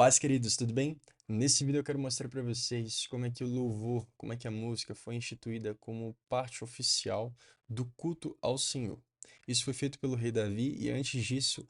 Paz, queridos, tudo bem? Nesse vídeo eu quero mostrar para vocês como é que o louvor, como é que a música foi instituída como parte oficial do culto ao Senhor. Isso foi feito pelo rei Davi e antes disso,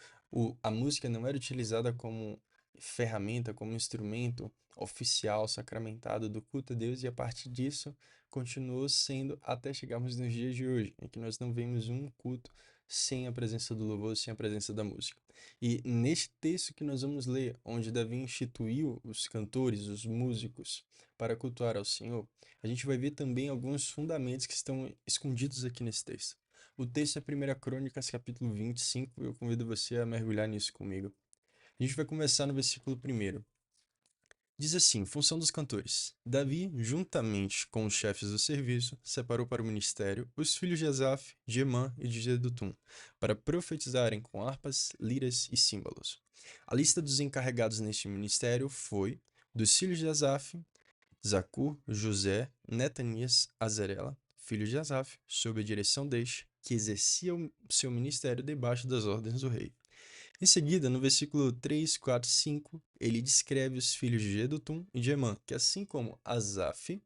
a música não era utilizada como ferramenta, como instrumento oficial, sacramentado do culto a Deus e a partir disso continuou sendo até chegarmos nos dias de hoje, em que nós não vemos um culto sem a presença do louvor, sem a presença da música. E neste texto que nós vamos ler, onde Davi instituiu os cantores, os músicos, para cultuar ao Senhor, a gente vai ver também alguns fundamentos que estão escondidos aqui nesse texto. O texto é 1 Crônicas, capítulo 25, e eu convido você a mergulhar nisso comigo. A gente vai começar no versículo 1. Diz assim, função dos cantores. Davi, juntamente com os chefes do serviço, separou para o ministério os filhos de Asaf, de Emã e de Jedutum, para profetizarem com harpas, liras e símbolos. A lista dos encarregados neste ministério foi dos filhos de Asaf, Zacur, José, Netanias, Azarela, filhos de Asaf, sob a direção deste, que exercia o seu ministério debaixo das ordens do rei. Em seguida, no versículo 3, 4, 5, ele descreve os filhos de Jedutum e de Emã, que assim como Asaf,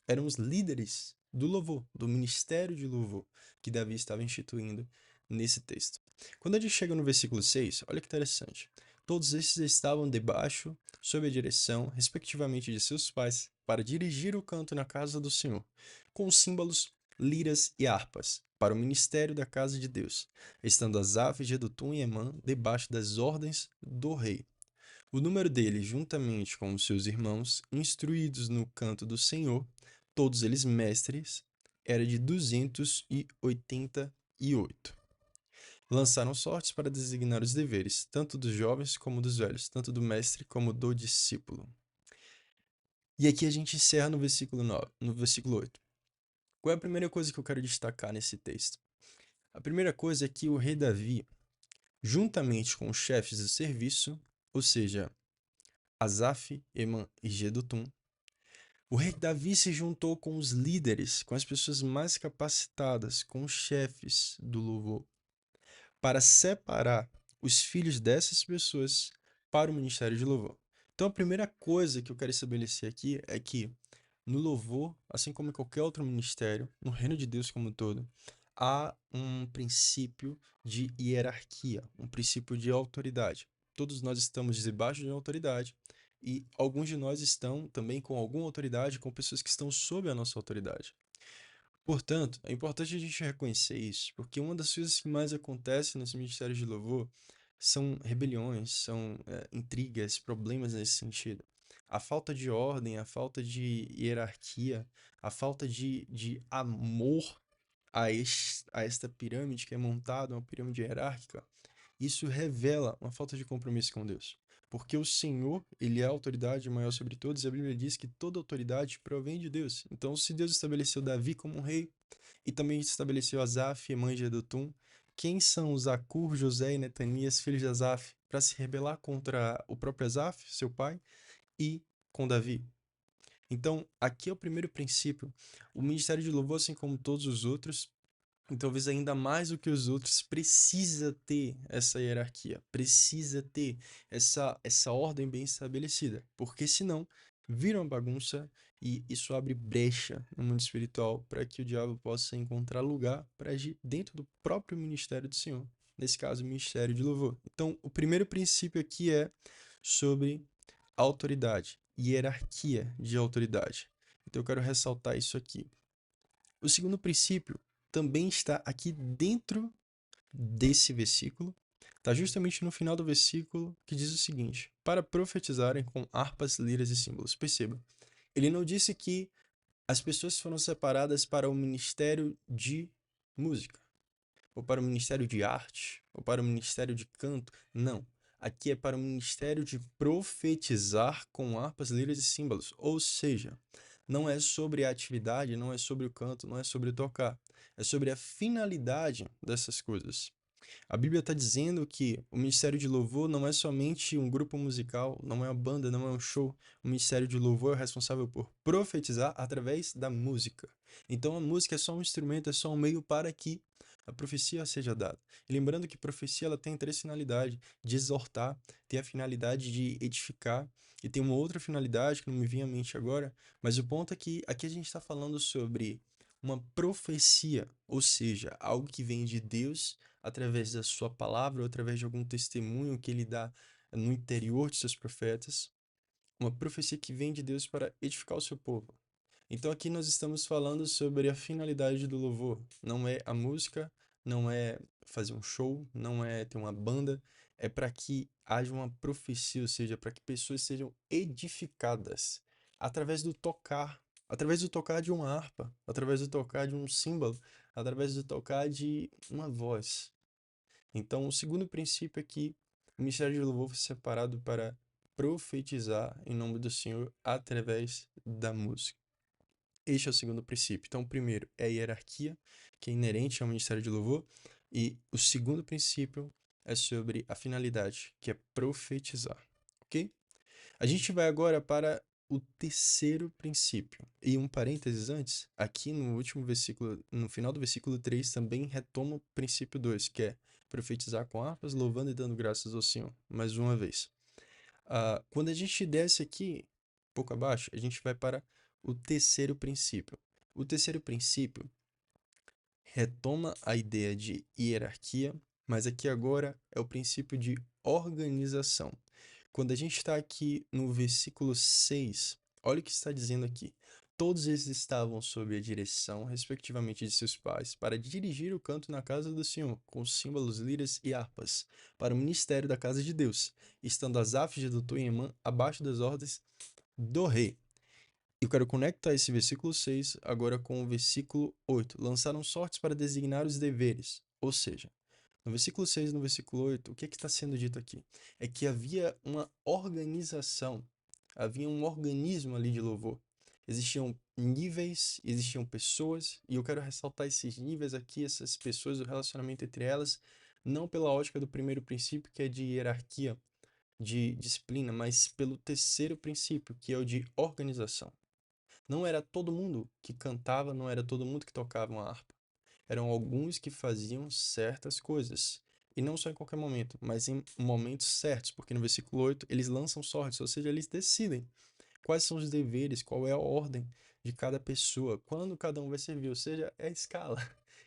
eram os líderes do louvor, do ministério de louvor que Davi estava instituindo nesse texto. Quando a gente chega no versículo 6, olha que interessante. Todos esses estavam debaixo, sob a direção, respectivamente, de seus pais, para dirigir o canto na casa do Senhor, com símbolos, liras e harpas, para o ministério da casa de Deus, estando Asaf, Jedutum e Emã debaixo das ordens do rei. O número deles, juntamente com os seus irmãos, instruídos no canto do Senhor, todos eles mestres, era de 288. Lançaram sortes para designar os deveres, tanto dos jovens como dos velhos, tanto do mestre como do discípulo. E aqui a gente encerra no versículo 9, no versículo 8. Qual é a primeira coisa que eu quero destacar nesse texto? A primeira coisa é que o rei Davi, juntamente com os chefes do serviço, ou seja, Asaf, Emã e Jedutum, o rei Davi se juntou com os líderes, com as pessoas mais capacitadas, com os chefes do louvor, para separar os filhos dessas pessoas para o ministério de louvor. Então, a primeira coisa que eu quero estabelecer aqui é que no louvor, assim como em qualquer outro ministério, no reino de Deus como um todo, há um princípio de hierarquia, um princípio de autoridade. Todos nós estamos debaixo de uma autoridade e alguns de nós estão também com alguma autoridade, com pessoas que estão sob a nossa autoridade. Portanto, é importante a gente reconhecer isso, porque uma das coisas que mais acontece nesse ministério de louvor são rebeliões, são intrigas, problemas nesse sentido. A falta de ordem, a falta de hierarquia, a falta de amor a esta pirâmide que é montada, uma pirâmide hierárquica, isso revela uma falta de compromisso com Deus. Porque o Senhor, ele é a autoridade maior sobre todos, e a Bíblia diz que toda autoridade provém de Deus. Então, se Deus estabeleceu Davi como um rei, e também estabeleceu Asaf, mãe de Edotum, quem são os Zacur, José e Netanias, filhos de Asaf, para se rebelar contra o próprio Asaf, seu pai, e com Davi? Então, aqui é o primeiro princípio. O ministério de louvor, assim como todos os outros, e talvez ainda mais do que os outros, precisa ter essa hierarquia, precisa ter essa ordem bem estabelecida, porque senão vira uma bagunça e isso abre brecha no mundo espiritual para que o diabo possa encontrar lugar para agir dentro do próprio ministério do Senhor, nesse caso, o ministério de louvor. Então, o primeiro princípio aqui é sobre autoridade, hierarquia de autoridade. Então, eu quero ressaltar isso aqui. O segundo princípio também está aqui dentro desse versículo, está justamente no final do versículo que diz o seguinte: para profetizarem com harpas, liras e símbolos. Perceba, ele não disse que as pessoas foram separadas para o ministério de música, ou para o ministério de arte, ou para o ministério de canto. Não. Aqui é para o ministério de profetizar com harpas, liras e símbolos. Ou seja, não é sobre a atividade, não é sobre o canto, não é sobre tocar. É sobre a finalidade dessas coisas. A Bíblia está dizendo que o ministério de louvor não é somente um grupo musical, não é uma banda, não é um show. O ministério de louvor é responsável por profetizar através da música. Então a música é só um instrumento, é só um meio para que a profecia seja dada. E lembrando que profecia ela tem três finalidades: de exortar, tem a finalidade de edificar, e tem uma outra finalidade que não me vem à mente agora, mas o ponto é que aqui a gente está falando sobre uma profecia, ou seja, algo que vem de Deus através da sua palavra ou através de algum testemunho que ele dá no interior de seus profetas, uma profecia que vem de Deus para edificar o seu povo. Então aqui nós estamos falando sobre a finalidade do louvor. Não é a música, não é fazer um show, não é ter uma banda, é para que haja uma profecia, ou seja, para que pessoas sejam edificadas através do tocar de uma harpa, através do tocar de um símbolo, através do tocar de uma voz. Então, o segundo princípio é que o ministério de louvor foi separado para profetizar em nome do Senhor através da música. Este é o segundo princípio. Então, o primeiro é a hierarquia, que é inerente ao ministério de louvor, e o segundo princípio é sobre a finalidade, que é profetizar, ok? A gente vai agora para o terceiro princípio. E um parênteses antes, aqui no último versículo, no final do versículo 3, também retoma o princípio 2, que é profetizar com harpas, louvando e dando graças ao Senhor, mais uma vez. Quando a gente desce aqui, pouco abaixo, a gente vai para o terceiro princípio. O terceiro princípio retoma a ideia de hierarquia, mas aqui agora é o princípio de organização. Quando a gente está aqui no versículo 6, olha o que está dizendo aqui. Todos eles estavam sob a direção, respectivamente, de seus pais, para dirigir o canto na casa do Senhor, com símbolos, liras e harpas, para o ministério da casa de Deus, estando Asaf, Jedutum e Emã abaixo das ordens do rei. Eu quero conectar esse versículo 6 agora com o versículo 8. Lançaram sortes para designar os deveres. Ou seja, no versículo 6 e no versículo 8, o que está sendo dito aqui? É que havia uma organização, havia um organismo ali de louvor. Existiam níveis, existiam pessoas, e eu quero ressaltar esses níveis aqui, essas pessoas, o relacionamento entre elas, não pela ótica do primeiro princípio, que é de hierarquia, de disciplina, mas pelo terceiro princípio, que é o de organização. Não era todo mundo que cantava, não era todo mundo que tocava uma harpa. Eram alguns que faziam certas coisas. E não só em qualquer momento, mas em momentos certos, porque no versículo 8 eles lançam sortes, ou seja, eles decidem quais são os deveres, qual é a ordem de cada pessoa, quando cada um vai servir, ou seja, é a escala.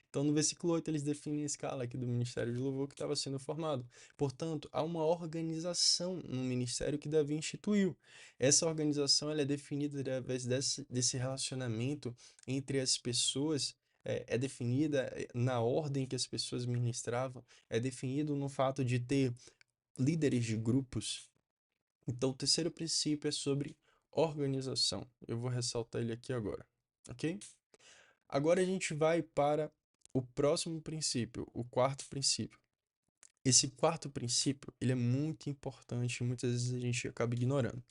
Então, no versículo 8, eles definem a escala aqui do ministério de louvor que estava sendo formado. Portanto, há uma organização no ministério que Davi instituiu. Essa organização ela é definida através desse relacionamento entre as pessoas, é definida na ordem que as pessoas ministravam, é definido no fato de ter líderes de grupos. Então, o terceiro princípio é sobre organização. Eu vou ressaltar ele aqui agora, ok? Agora a gente vai para o próximo princípio, o quarto princípio. Esse quarto princípio, ele é muito importante e muitas vezes a gente acaba ignorando.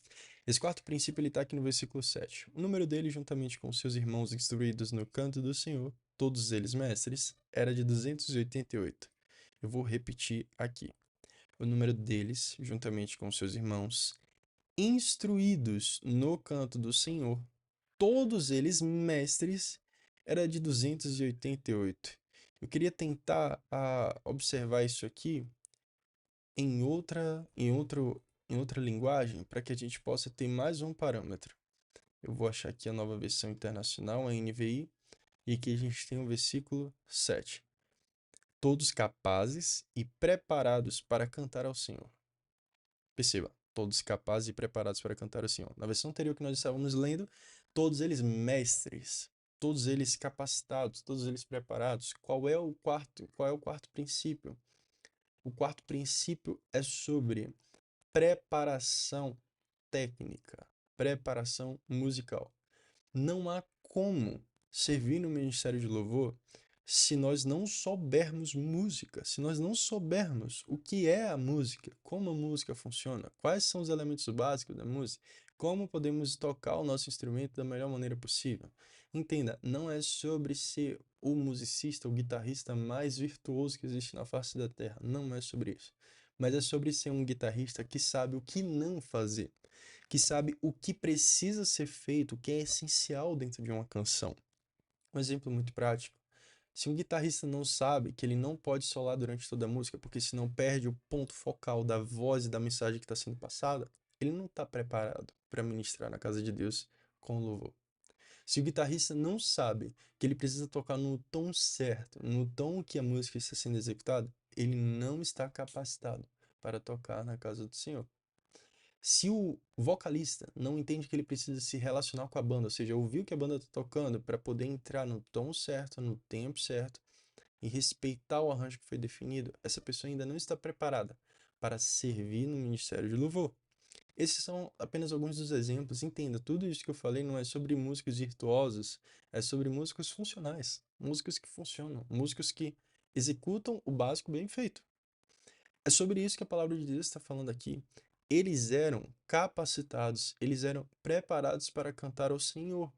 Esse quarto princípio, ele está aqui no versículo 7. O número dele, juntamente com seus irmãos instruídos no canto do Senhor, todos eles mestres, era de 288. Eu vou repetir aqui. O número deles, juntamente com seus irmãos, instruídos no canto do Senhor, todos eles mestres, era de 288. Eu queria tentar observar isso aqui em outra linguagem para que a gente possa ter mais um parâmetro. Eu vou achar aqui a nova versão internacional, a NVI, e aqui a gente tem o versículo 7. Todos capazes e preparados para cantar ao Senhor. Perceba, todos capazes e preparados para cantar ao Senhor. Na versão anterior que nós estávamos lendo, todos eles mestres, todos eles capacitados, todos eles preparados. Qual é o quarto princípio? O quarto princípio é sobre preparação técnica, preparação musical. Não há como servir no ministério de louvor se nós não soubermos música, se nós não soubermos o que é a música, como a música funciona, quais são os elementos básicos da música, como podemos tocar o nosso instrumento da melhor maneira possível. Entenda, não é sobre ser o musicista, o guitarrista mais virtuoso que existe na face da Terra, não é sobre isso. Mas é sobre ser um guitarrista que sabe o que não fazer, que sabe o que precisa ser feito, o que é essencial dentro de uma canção. Um exemplo muito prático. Se um guitarrista não sabe que ele não pode solar durante toda a música, porque senão perde o ponto focal da voz e da mensagem que está sendo passada, ele não está preparado para ministrar na casa de Deus com louvor. Se o guitarrista não sabe que ele precisa tocar no tom certo, no tom que a música está sendo executada, ele não está capacitado para tocar na casa do Senhor. Se o vocalista não entende que ele precisa se relacionar com a banda, ou seja, ouvir o que a banda está tocando para poder entrar no tom certo, no tempo certo e respeitar o arranjo que foi definido, essa pessoa ainda não está preparada para servir no ministério de louvor. Esses são apenas alguns dos exemplos. Entenda, tudo isso que eu falei não é sobre músicos virtuosos, é sobre músicos funcionais, músicos que funcionam, músicos que executam o básico bem feito. É sobre isso que a palavra de Deus está falando aqui. Eles eram capacitados, eles eram preparados para cantar ao Senhor.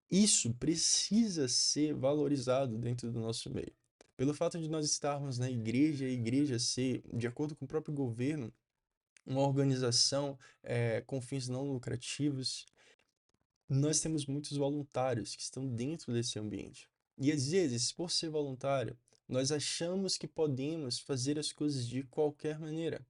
Isso precisa ser valorizado dentro do nosso meio. Pelo fato de nós estarmos na igreja, a igreja ser, de acordo com o próprio governo, uma organização com fins não lucrativos, nós temos muitos voluntários que estão dentro desse ambiente. E às vezes, por ser voluntário, nós achamos que podemos fazer as coisas de qualquer maneira.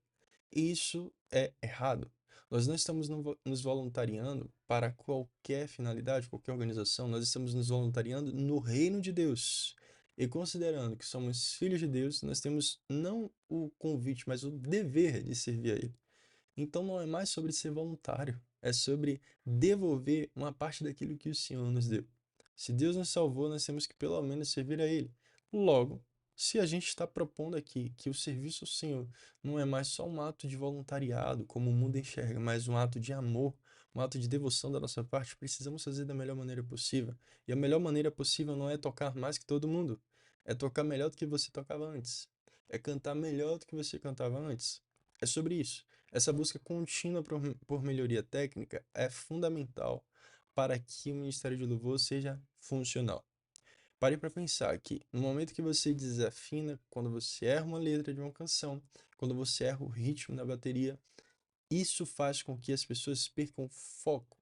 E isso é errado. Nós não estamos nos voluntariando para qualquer finalidade, qualquer organização, nós estamos nos voluntariando no reino de Deus. E considerando que somos filhos de Deus, nós temos não o convite, mas o dever de servir a Ele. Então não é mais sobre ser voluntário, é sobre devolver uma parte daquilo que o Senhor nos deu. Se Deus nos salvou, nós temos que pelo menos servir a Ele. Logo, se a gente está propondo aqui que o serviço ao Senhor não é mais só um ato de voluntariado, como o mundo enxerga, mas um ato de amor, um ato de devoção da nossa parte, precisamos fazer da melhor maneira possível. E a melhor maneira possível não é tocar mais que todo mundo, é tocar melhor do que você tocava antes, é cantar melhor do que você cantava antes. É sobre isso. Essa busca contínua por melhoria técnica é fundamental para que o Ministério de Louvor seja funcional. Pare para pensar que no momento que você desafina, quando você erra uma letra de uma canção, quando você erra o ritmo da bateria, isso faz com que as pessoas percam foco.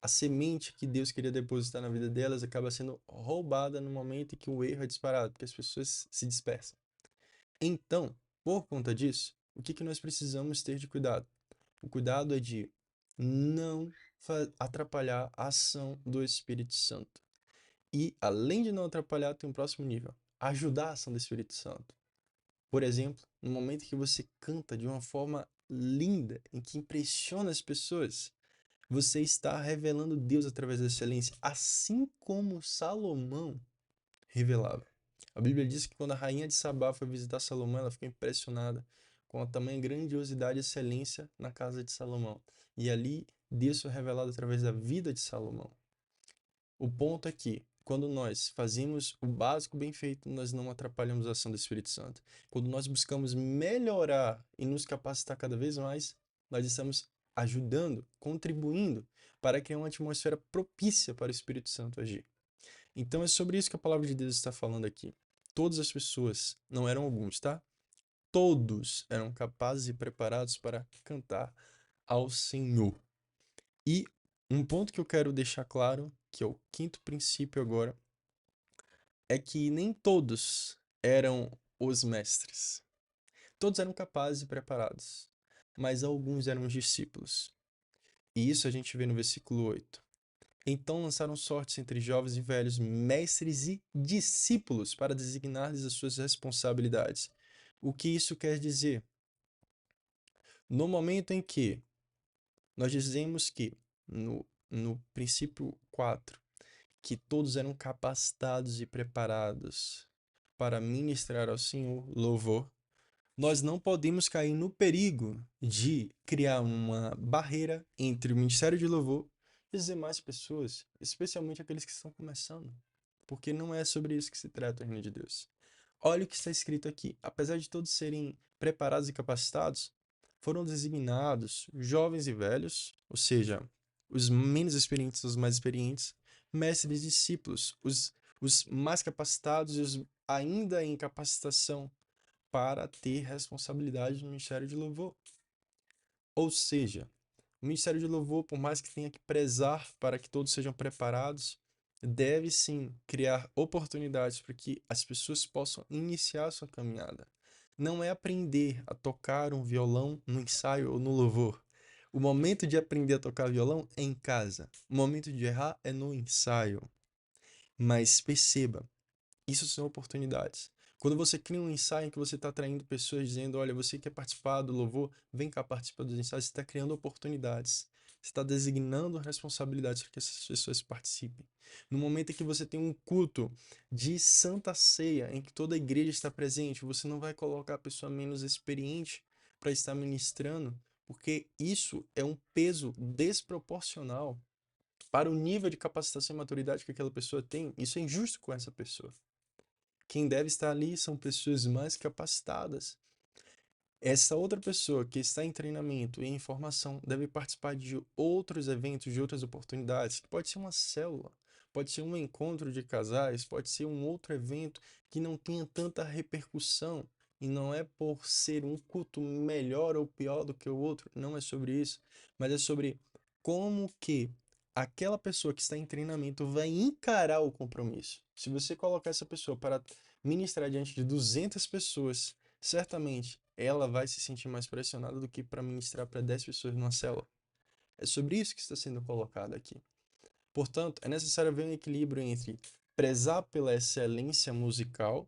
A semente que Deus queria depositar na vida delas acaba sendo roubada no momento em que o erro é disparado, porque as pessoas se dispersam. Então, por conta disso, o que nós precisamos ter de cuidado? O cuidado é de não atrapalhar a ação do Espírito Santo. E, além de não atrapalhar, tem um próximo nível: ajudar a ação do Espírito Santo. Por exemplo, no momento que você canta de uma forma linda, em que impressiona as pessoas, você está revelando Deus através da excelência, assim como Salomão revelava. A Bíblia diz que quando a rainha de Sabá foi visitar Salomão, ela ficou impressionada com a tamanha grandiosidade e excelência na casa de Salomão. E ali Deus foi revelado através da vida de Salomão. O ponto é que, quando nós fazemos o básico bem feito, nós não atrapalhamos a ação do Espírito Santo. Quando nós buscamos melhorar e nos capacitar cada vez mais, nós estamos ajudando, contribuindo para criar uma atmosfera propícia para o Espírito Santo agir. Então é sobre isso que a palavra de Deus está falando aqui. Todas as pessoas, não eram alguns, tá? Todos eram capazes e preparados para cantar ao Senhor. E um ponto que eu quero deixar claro, que é o quinto princípio agora, é que nem todos eram os mestres. Todos eram capazes e preparados, mas alguns eram os discípulos. E isso a gente vê no versículo 8. Então lançaram sortes entre jovens e velhos, mestres e discípulos, para designar-lhes as suas responsabilidades. O que isso quer dizer? No momento em que nós dizemos que, no princípio 4, que todos eram capacitados e preparados para ministrar ao Senhor louvor, nós não podemos cair no perigo de criar uma barreira entre o ministério de louvor e as demais pessoas, especialmente aqueles que estão começando, porque não é sobre isso que se trata o reino de Deus. Olha o que está escrito aqui: apesar de todos serem preparados e capacitados, foram designados jovens e velhos, ou seja, os menos experientes, os mais experientes, mestres e discípulos, os mais capacitados e os ainda em capacitação para ter responsabilidade no ministério de louvor. Ou seja, o ministério de louvor, por mais que tenha que prezar para que todos sejam preparados, deve sim criar oportunidades para que as pessoas possam iniciar a sua caminhada. Não é aprender a tocar um violão no ensaio ou no louvor. O momento de aprender a tocar violão é em casa. O momento de errar é no ensaio. Mas perceba, isso são oportunidades. Quando você cria um ensaio em que você está atraindo pessoas dizendo, olha, você quer participar do louvor, vem cá participar dos ensaios, você está criando oportunidades. Você está designando responsabilidades para que essas pessoas participem. No momento em que você tem um culto de Santa Ceia, em que toda a igreja está presente, você não vai colocar a pessoa menos experiente para estar ministrando, porque isso é um peso desproporcional para o nível de capacitação e maturidade que aquela pessoa tem. Isso é injusto com essa pessoa. Quem deve estar ali são pessoas mais capacitadas. Essa outra pessoa que está em treinamento e em formação deve participar de outros eventos, de outras oportunidades, que pode ser uma célula, pode ser um encontro de casais, pode ser um outro evento que não tenha tanta repercussão. E não é por ser um culto melhor ou pior do que o outro, não é sobre isso, mas é sobre como que aquela pessoa que está em treinamento vai encarar o compromisso. Se você colocar essa pessoa para ministrar diante de 200 pessoas, certamente ela vai se sentir mais pressionada do que para ministrar para 10 pessoas numa célula. É sobre isso que está sendo colocado aqui. Portanto, é necessário haver um equilíbrio entre prezar pela excelência musical,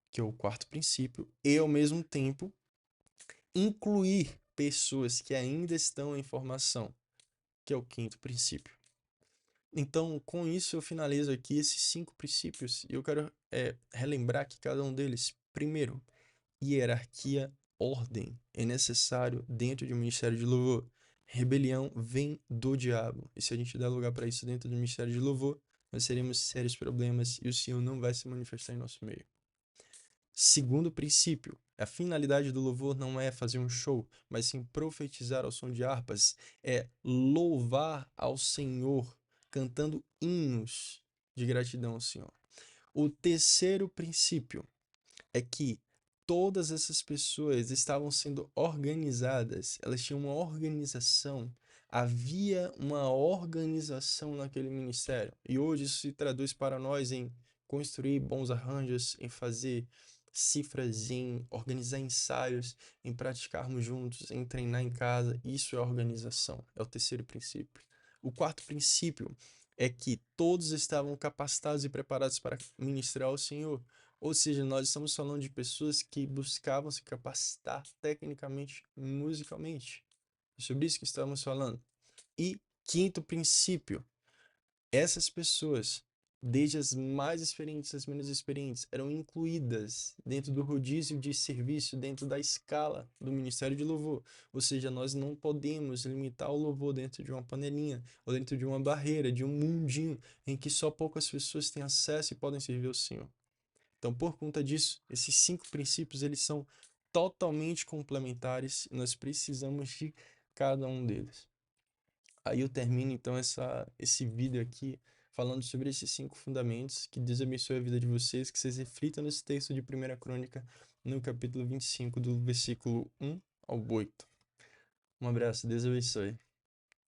que é o quarto princípio, e ao mesmo tempo incluir pessoas que ainda estão em formação, que é o quinto princípio. Então, com isso, eu finalizo aqui esses 5 princípios e eu quero relembrar que cada um deles, primeiro, hierarquia, ordem é necessário dentro de um ministério de louvor. Rebelião vem do diabo. E se a gente der lugar para isso dentro do ministério de louvor, nós teremos sérios problemas e o Senhor não vai se manifestar em nosso meio. Segundo princípio, a finalidade do louvor não é fazer um show, mas sim profetizar ao som de harpas, é louvar ao Senhor, cantando hinos de gratidão ao Senhor. O terceiro princípio é que todas essas pessoas estavam sendo organizadas, elas tinham uma organização, havia uma organização naquele ministério. E hoje isso se traduz para nós em construir bons arranjos, em fazer cifras, em organizar ensaios, em praticarmos juntos, em treinar em casa. Isso é organização, é o terceiro princípio. O quarto princípio é que todos estavam capacitados e preparados para ministrar ao Senhor. Ou seja, nós estamos falando de pessoas que buscavam se capacitar tecnicamente, musicalmente. É sobre isso que estamos falando. E quinto princípio, essas pessoas, desde as mais experientes às menos experientes, eram incluídas dentro do rodízio de serviço, dentro da escala do Ministério de Louvor. Ou seja, nós não podemos limitar o louvor dentro de uma panelinha, ou dentro de uma barreira, de um mundinho em que só poucas pessoas têm acesso e podem servir ao Senhor. Então, por conta disso, esses 5 princípios, eles são totalmente complementares e nós precisamos de cada um deles. Aí eu termino, então, esse vídeo aqui falando sobre esses 5 fundamentos. Que Deus abençoe a vida de vocês, que vocês reflitam nesse texto de 1 Crônica, no capítulo 25, do versículo 1 ao 8. Um abraço, Deus abençoe.